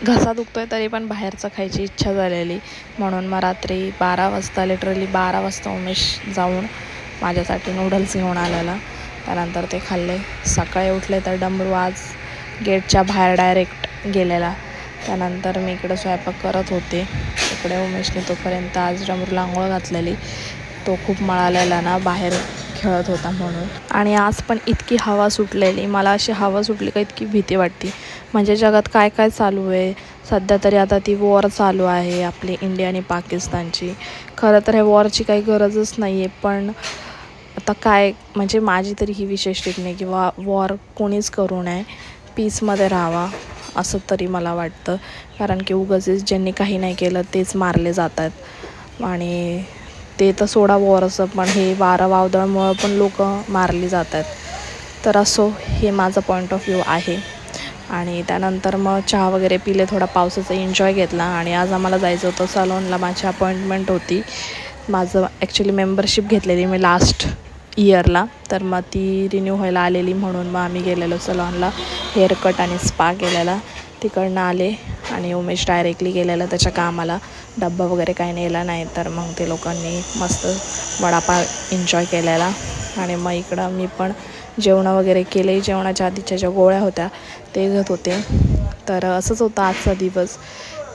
घसा दुखतोय तरी पण बाहेरचं खायची इच्छा झालेली, म्हणून मग रात्री 12 वाजता, लिटरली 12 वाजता उमेश जाऊन माझ्यासाठी नूडल्स घेऊन आलेला. त्यानंतर ते खाल्ले. सकाळी उठले तर डमरू आज गेटच्या बाहेर डायरेक्ट गेलेला. त्यानंतर मी इकडं स्वयंपाक करत होते. इकडे उमेशने तोपर्यंत आज डमरूला आंघोळ घातलेली. तो खूप मळालेला ना, बाहेर खेळत होता म्हणून. आणि आज पण इतकी हवा सुटलेली, मला अशी हवा सुटली का इतकी भीती वाटते. म्हणजे जगात काय काय चालू आहे सध्या तरी. आता ती वॉर चालू आहे आपली इंडिया आणि पाकिस्तानची. खरं तर ह्या वॉरची काही गरजच नाही आहे, पण आता काय, म्हणजे माझी तरी ही विशेष टिप नाही की वॉर कोणीच करू नये, पीसमध्ये राहावा असं तरी मला वाटतं. कारण की उगाचच ज्यांनी काही नाही केलं तेच मारले जातात. आणि ते तर सोडा वॉरचं, पण हे वारं वावदळमुळं पण लोक मारली जातात. तर असो, हे माझं पॉईंट ऑफ व्ह्यू आहे. आणि त्यानंतर मग चहा वगैरे पिले, थोडा पावसाचा एन्जॉय घेतला. आणि आज आम्हाला जायचं होतं सलॉनला, माझी अपॉइंटमेंट होती. माझं ॲक्च्युली मेंबरशिप घेतलेली मी लास्ट इयरला, तर मग ती रिन्यू व्हायला आलेली, म्हणून मग आम्ही गेलेलो सलॉनला. हेअरकट आणि स्पा केलेला. तिकडनं आले आणि उमेश डायरेक्टली गेलेला त्याच्या कामाला. डब्बा वगैरे काही नेला नाही, तर मग ते लोकांनी मस्त वडापाव एन्जॉय केलेला. आणि मग इकडं मी पण जेवणं वगैरे केले. जेवणाच्या आधीच्या ज्या गोळ्या होत्या ते घेत होते. तर असंच होतं आजचा दिवस.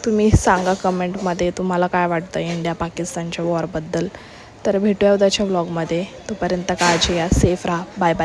तुम्ही सांगा कमेंटमध्ये तुम्हाला काय वाटतं इंडिया पाकिस्तानच्या वॉरबद्दल. तर भेटूया उद्याच्या व्लॉगमध्ये. तोपर्यंत काळजी घ्या, सेफ राहा, बाय बाय.